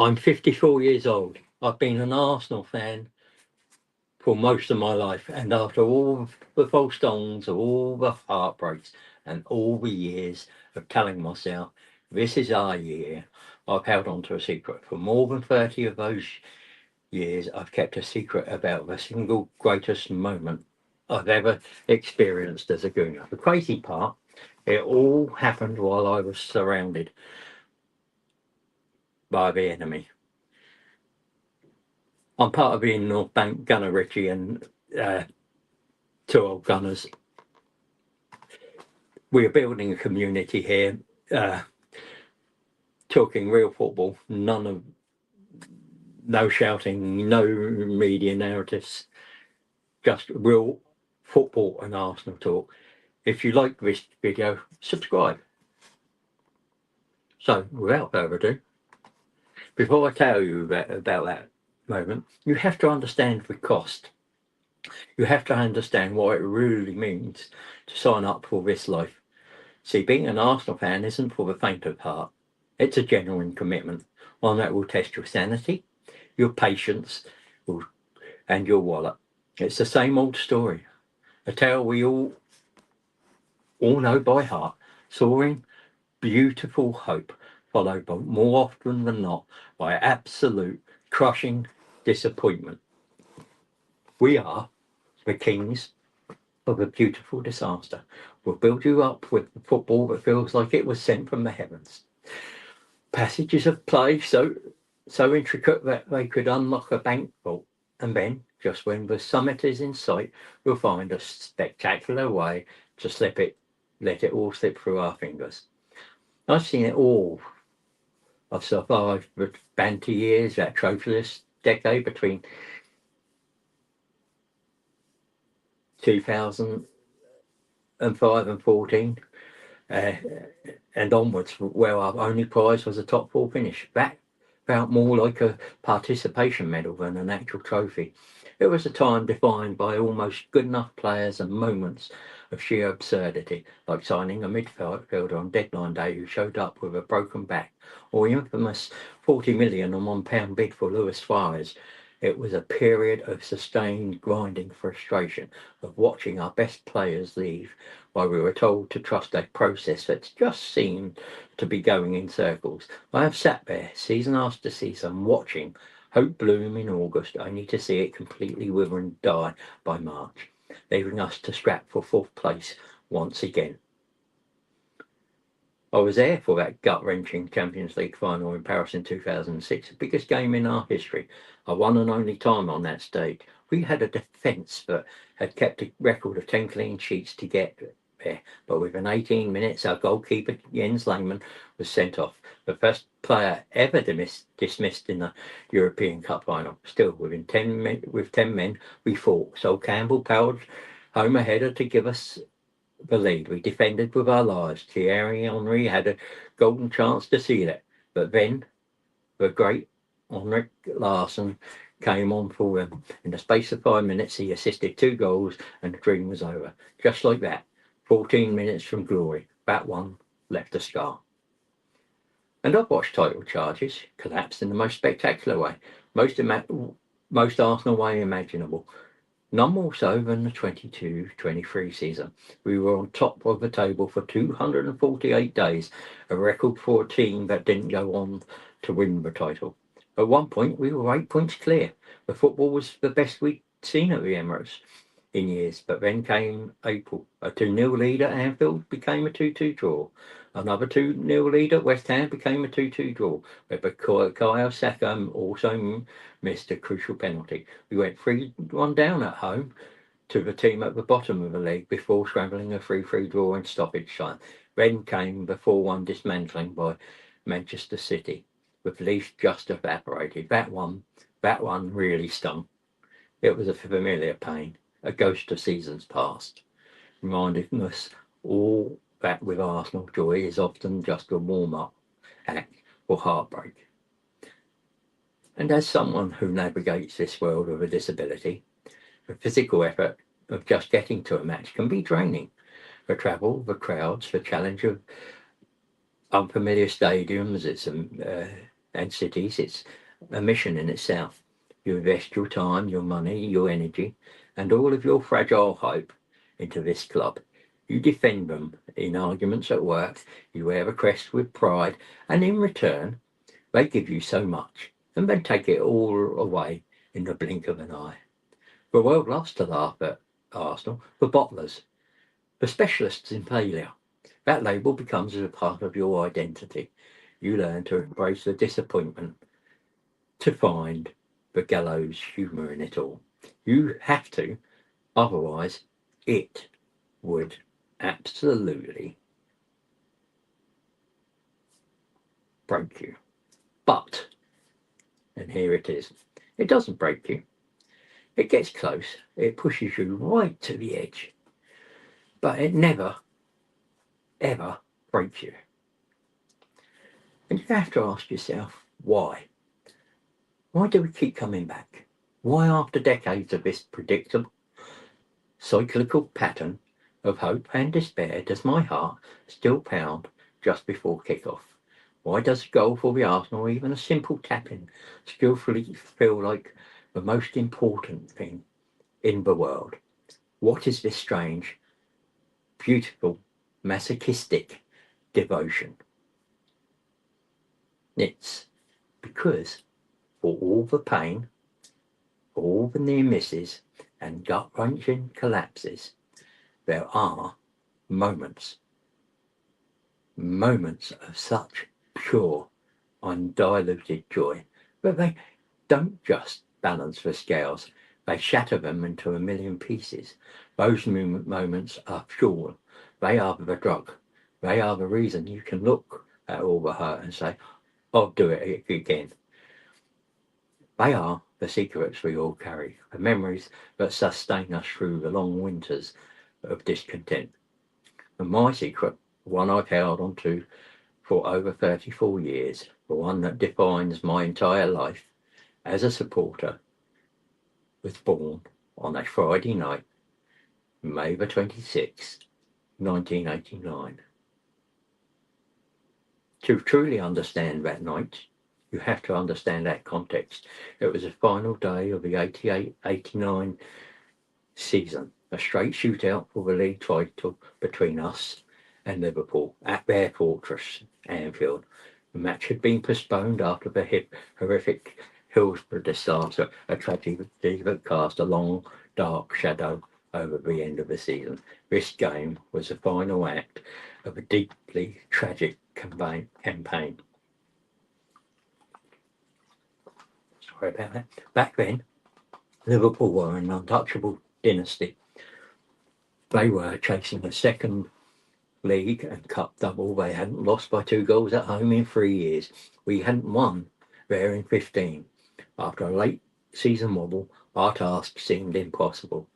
I'm 54 years old. I've been an Arsenal fan for most of my life, and after all the false dawns, all the heartbreaks, and all the years of telling myself, this is our year, I've held on to a secret. For more than 30 of those years, I've kept a secret about the single greatest moment I've ever experienced as a Gooner. The crazy part, it all happened while I was surrounded by the enemy. I'm part of the North Bank Gunner Ritchie and uh, two old gunners. We are building a community here, uh, talking real football, no shouting, no media narratives, just real football and Arsenal talk. If you like this video, subscribe. So, without further ado, before I tell you about that moment, you have to understand the cost. You have to understand what it really means to sign up for this life. See, being an Arsenal fan isn't for the faint of heart. It's a genuine commitment, one that will test your sanity, your patience, and your wallet. It's the same old story, a tale we all know by heart. Soaring, beautiful hope, followed by, more often than not, by absolute crushing disappointment. We are the kings of a beautiful disaster. We'll build you up with football that feels like it was sent from the heavens. Passages of play so intricate that they could unlock a bank vault, and then, just when the summit is in sight, we'll find a spectacular way to let it all slip through our fingers. I've seen it all. I've survived the banter years, that trophyless decade between 2005 and 14, and onwards, where our only prize was a top four finish. That felt more like a participation medal than an actual trophy. It was a time defined by almost good enough players and moments of sheer absurdity, like signing a midfielder on deadline day who showed up with a broken back, or the infamous 40 million and £1 bid for Luis Suarez. It was a period of sustained grinding frustration, of watching our best players leave while we were told to trust a process that just seemed to be going in circles. I have sat there, season after season, watching hope bloom in August, only to see it completely wither and die by March, leaving us to scrap for fourth place once again. I was there for that gut-wrenching Champions League final in Paris in 2006, the biggest game in our history. Our one and only time on that stage. We had a defence that had kept a record of 10 clean sheets to get there, but within 18 minutes, our goalkeeper, Jens Lehmann, was sent off. The first player ever dismissed in the European Cup final. Still, with 10 men, we fought. So Campbell powered home a header to give us the lead. We defended with our lives. Thierry Henry had a golden chance to seal it, but then the great Henrik Larsson came on for them. In the space of 5 minutes, he assisted 2 goals, and the dream was over. Just like that, 14 minutes from glory. That one left a scar. And I've watched title charges collapse in the most spectacular way, most Arsenal way imaginable. None more so than the 22-23 season. We were on top of the table for 248 days, a record for a team that didn't go on to win the title. At one point, we were 8 points clear. The football was the best we'd seen at the Emirates in years, but then came April. A 2-0 lead at Anfield became a 2-2 draw. Another 2-0 lead at West Ham became a 2-2 draw, where Bukayo Saka also missed a crucial penalty. We went 3-1 down at home to the team at the bottom of the league before scrambling a 3-3 draw in stoppage time. Then came the 4-1 dismantling by Manchester City, with Leeds just evaporated. That one really stung. It was a familiar pain, a ghost of seasons past, reminding us all that with Arsenal, joy is often just a warm-up act for heartbreak. And as someone who navigates this world with a disability, the physical effort of just getting to a match can be draining. The travel, the crowds, the challenge of unfamiliar stadiums, it's and cities. It's a mission in itself. You invest your time, your money, your energy, and all of your fragile hope into this club. You defend them in arguments at work, you wear a crest with pride, and in return, they give you so much, and then take it all away in the blink of an eye. The world loves to laugh at Arsenal, the bottlers, the specialists in failure. That label becomes a part of your identity. You learn to embrace the disappointment, to find the gallows humour in it all. You have to, otherwise, it would absolutely break you. But, and here it is, it doesn't break you. It gets close, it pushes you right to the edge, but it never, ever breaks you. And you have to ask yourself, why? Why do we keep coming back? Why, after decades of this predictable, cyclical pattern of hope and despair, does my heart still pound just before kick-off? Why does a goal for the Arsenal, or even a simple tap-in, skillfully feel like the most important thing in the world? What is this strange, beautiful, masochistic devotion? It's because for all the pain, for all the near misses and gut-wrenching collapses, there are moments of such pure, undiluted joy, but they don't just balance the scales, they shatter them into a million pieces. Those moments are fuel, they are the drug, they are the reason you can look at all the hurt and say, I'll do it again. They are the secrets we all carry, the memories that sustain us through the long winters of discontent. And my secret, the one I've held on to for over 34 years, the one that defines my entire life as a supporter, was born on a Friday night, May the 26th, 1989. To truly understand that night, you have to understand that context. It was the final day of the 88-89 season, a straight shootout for the league title between us and Liverpool at their fortress, Anfield. The match had been postponed after the horrific Hillsborough disaster, a tragedy that cast a long, dark shadow over the end of the season. This game was the final act of a deeply tragic campaign. Sorry about that. Back then, Liverpool were an untouchable dynasty. They were chasing a second league and cup double. They hadn't lost by 2 goals at home in 3 years. We hadn't won there in 15. After a late season wobble, our task seemed impossible.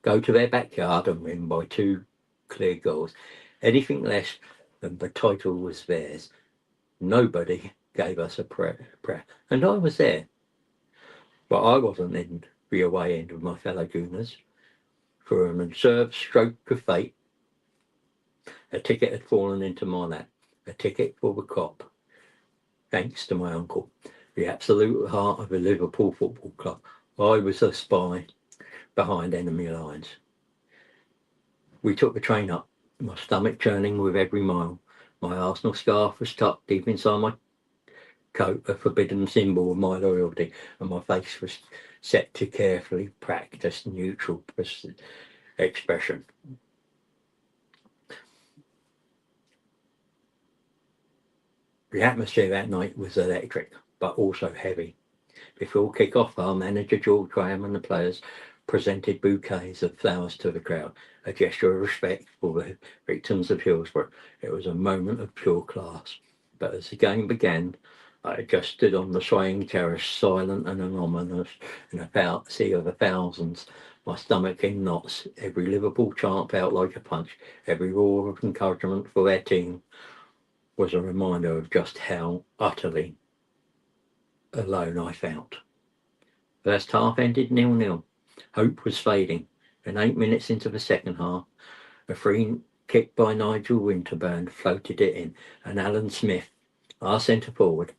Go to their backyard and win by 2 clear goals. Anything less than the title was theirs. Nobody gave us a prayer. And I was there. But I wasn't in the away end with my fellow Gooners. For an absurd stroke of fate, a ticket had fallen into my lap, a ticket for the Kop, thanks to my uncle, the absolute heart of the Liverpool Football Club. I was a spy behind enemy lines. We took the train up, my stomach churning with every mile. My Arsenal scarf was tucked deep inside my coat, a forbidden symbol of my loyalty, and my face was set to carefully practice neutral expression. The atmosphere that night was electric, but also heavy. Before kick-off, our manager George Graham and the players presented bouquets of flowers to the crowd, a gesture of respect for the victims of Hillsborough. It was a moment of pure class. But as the game began, I just stood on the swaying terrace, silent and anonymous, in a sea of thousands, my stomach in knots. Every Liverpool chant felt like a punch. Every roar of encouragement for their team was a reminder of just how utterly alone I felt. First half ended 0-0. Hope was fading. And 8 minutes into the second half, a free kick by Nigel Winterburn floated it in, and Alan Smith, our centre forward,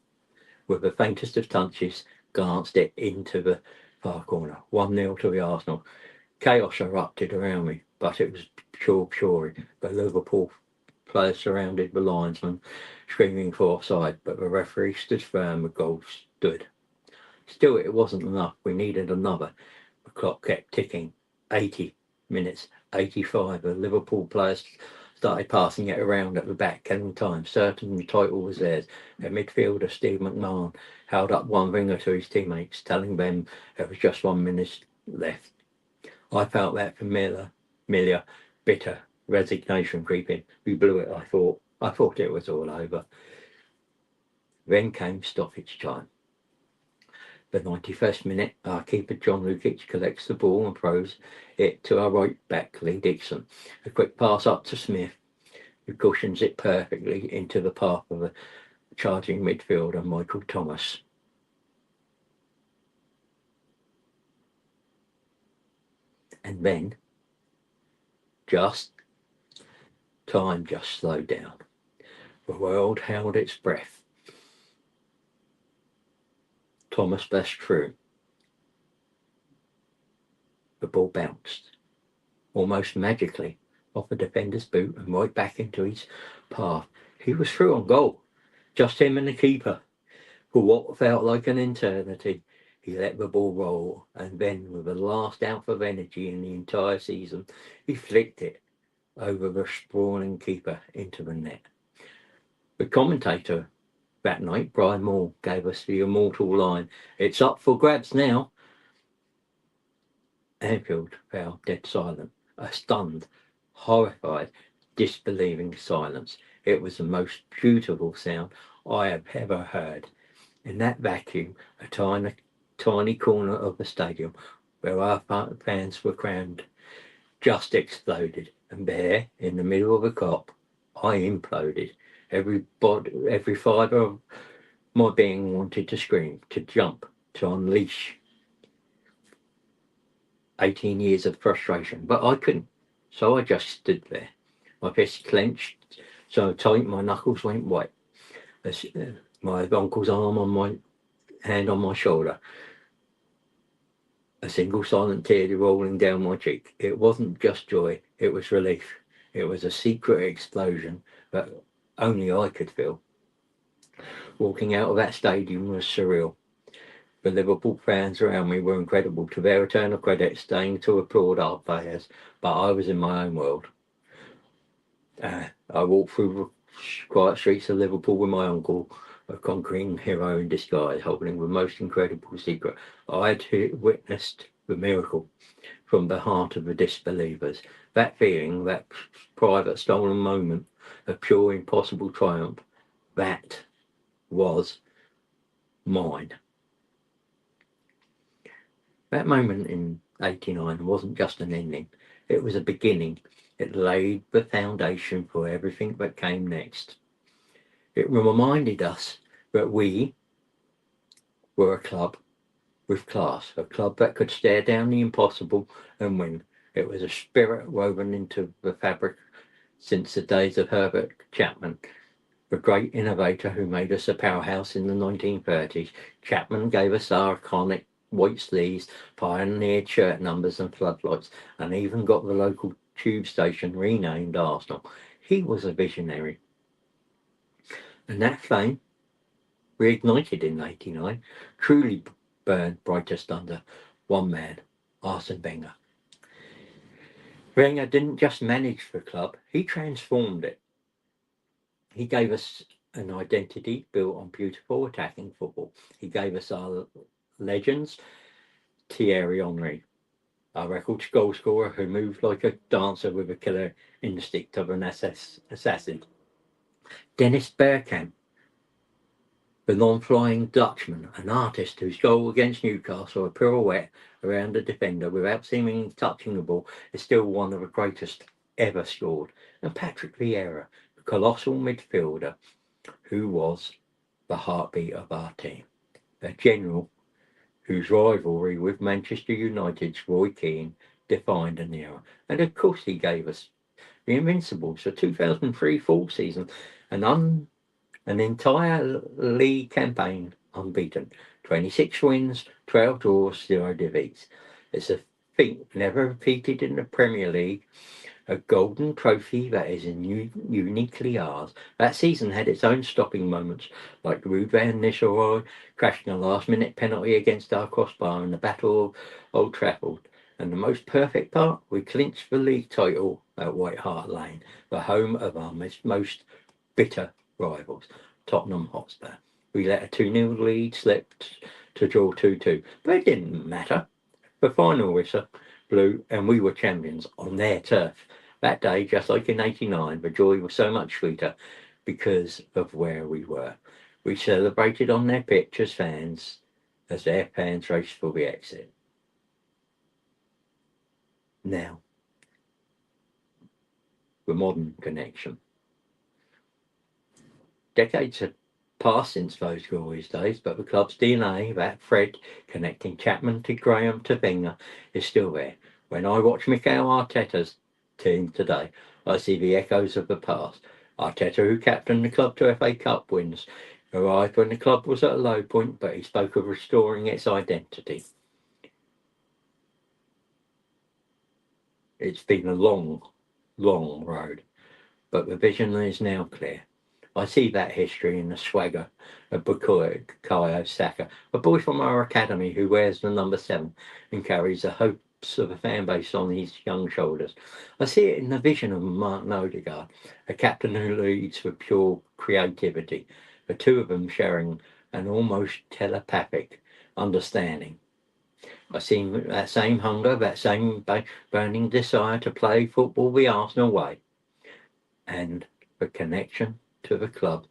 with the faintest of touches, glanced it into the far corner. 1-0 to the Arsenal. Chaos erupted around me, but it was pure fury. The Liverpool players surrounded the linesman, screaming for offside, but the referee stood firm. The goal stood. Still, it wasn't enough. We needed another. The clock kept ticking. 80 minutes, 85. The Liverpool players started passing it around at the back, killing time. Certain the title was theirs. Their midfielder, Steve McMahon, held up one finger to his teammates, telling them there was just 1 minute left. I felt that familiar, bitter resignation creeping. We blew it, I thought. I thought it was all over. Then came stoppage time. The 91st minute, our keeper John Lukic collects the ball and throws it to our right back, Lee Dixon. A quick pass up to Smith, who cushions it perfectly into the path of the charging midfielder, Michael Thomas. And then, time just slowed down. The world held its breath. Thomas burst through. The ball bounced, almost magically, off the defender's boot and right back into his path. He was through on goal. Just him and the keeper. For what felt like an eternity, he let the ball roll, and then, with the last ounce of energy in the entire season, he flicked it over the sprawling keeper into the net. The commentator that night, Brian Moore, gave us the immortal line, "It's up for grabs now." Anfield fell dead silent, a stunned, horrified, disbelieving silence. It was the most beautiful sound I have ever heard. In that vacuum, a tiny corner of the stadium where our fans were crammed just exploded, and there, in the middle of the cop, I imploded. Every fibre of my being wanted to scream, to jump, to unleash 18 years of frustration, but I couldn't. So I just stood there, my fists clenched so tight my knuckles went white. My uncle's arm on my hand on my shoulder, a single silent tear rolling down my cheek. It wasn't just joy, it was relief. It was a secret explosion that only I could feel. Walking out of that stadium was surreal. The Liverpool fans around me were incredible, to their eternal credit, staying to applaud our players, but I was in my own world. I walked through the quiet streets of Liverpool with my uncle, a conquering hero in disguise, holding the most incredible secret. I had witnessed the miracle from the heart of the disbelievers. That feeling, that private stolen moment of pure impossible triumph, that was mine. That moment in 89 wasn't just an ending, it was a beginning. It laid the foundation for everything that came next. It reminded us that we were a club with class, a club that could stare down the impossible and win. It was a spirit woven into the fabric since the days of Herbert Chapman, the great innovator who made us a powerhouse in the 1930s. Chapman gave us our iconic white sleeves, pioneered shirt numbers and floodlights, and even got the local tube station renamed Arsenal. He was a visionary. And that flame, reignited in 89, truly burned brightest under one man, Arsene Wenger. Wenger didn't just manage the club, he transformed it. He gave us an identity built on beautiful attacking football. He gave us our legends, Thierry Henry, our record goal scorer who moved like a dancer with a killer instinct of an assassin. Dennis Bergkamp, the non-flying Dutchman, an artist whose goal against Newcastle, a pirouette around the defender without seemingly touching the ball, is still one of the greatest ever scored. And Patrick Vieira, the colossal midfielder who was the heartbeat of our team. A general whose rivalry with Manchester United's Roy Keane defined an era. And of course he gave us the Invincibles, the 2003-4 season, an entire league campaign unbeaten. 26 wins, 12 draws, 0 defeats. It's a feat never repeated in the Premier League, a golden trophy that is uniquely ours. That season had its own stopping moments, like Ruud van Nistelrooy crashing a last-minute penalty against our crossbar in the Battle of Old Trafford. And the most perfect part, we clinched the league title at White Hart Lane, the home of our most bitter rivals, Tottenham Hotspur. We let a 2-0 lead slip to draw 2-2, but it didn't matter. The final whistle blew and we were champions on their turf. That day, just like in '89, the joy was so much sweeter because of where we were. We celebrated on their pitch as fans, as their fans raced for the exit. Now, the modern connection. Decades have passed since those glorious days, but the club's DNA, that thread connecting Chapman to Graham to Wenger, is still there. When I watch Mikel Arteta's team today, I see the echoes of the past. Arteta, who captained the club to FA Cup wins, arrived when the club was at a low point, but he spoke of restoring its identity. It's been a long, long road, but the vision is now clear. I see that history in the swagger of Bukayo Saka, a boy from our academy who wears the number 7 and carries the hopes of a fan base on his young shoulders. I see it in the vision of Martin Odegaard, a captain who leads with pure creativity, the two of them sharing an almost telepathic understanding. I see that same hunger, that same burning desire to play football the Arsenal way, and the connection to the club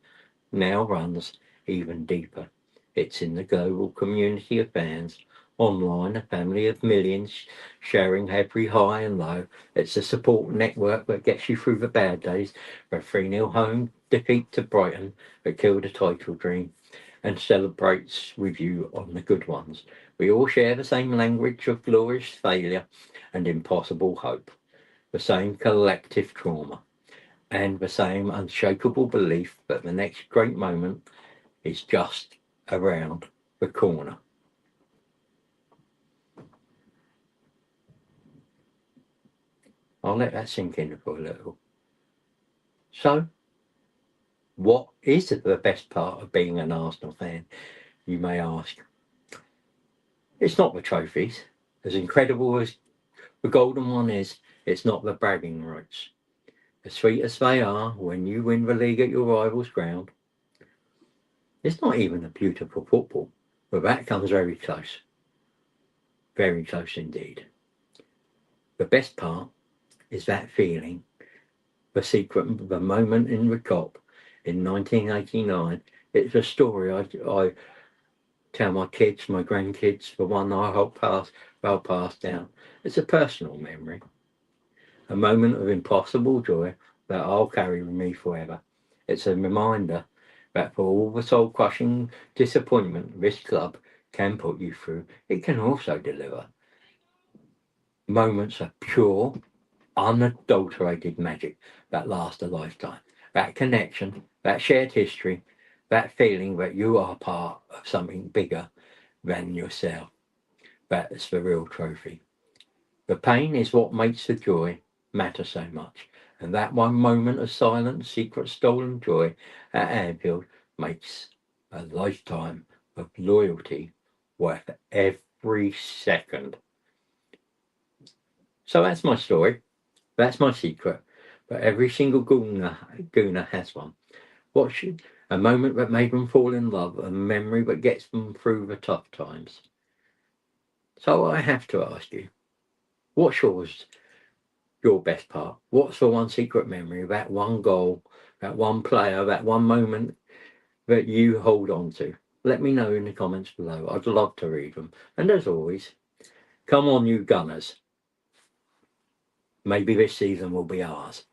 now runs even deeper. It's in the global community of fans, online, a family of millions sharing every high and low. It's a support network that gets you through the bad days, the 3-0 home defeat to Brighton that killed a title dream, and celebrates with you on the good ones. We all share the same language of glorious failure and impossible hope, the same collective trauma, and the same unshakable belief that the next great moment is just around the corner. I'll let that sink in for a little. So, what is the best part of being an Arsenal fan, you may ask? It's not the trophies. As incredible as the golden one is, it's not the bragging rights. As sweet as they are when you win the league at your rival's ground, it's not even the beautiful football, but that comes very close. Very close indeed. The best part is that feeling, the secret, the moment in the Cop in 1989. It's a story I tell my kids, my grandkids, the one I hope they'll pass down. It's a personal memory, a moment of impossible joy that I'll carry with me forever. It's a reminder that for all the soul-crushing disappointment this club can put you through, it can also deliver moments of pure, unadulterated magic that last a lifetime. That connection, that shared history, that feeling that you are part of something bigger than yourself. That's the real trophy. The pain is what makes the joy matter so much. And that one moment of silent, secret, stolen joy at Anfield makes a lifetime of loyalty worth every second. So that's my story. That's my secret. But every single gooner has one. A moment that made them fall in love, a memory that gets them through the tough times. So I have to ask you, what's your best part? What's the one secret memory, that one goal, that one player, that one moment that you hold on to? Let me know in the comments below. I'd love to read them. And as always, come on, you Gunners. Maybe this season will be ours.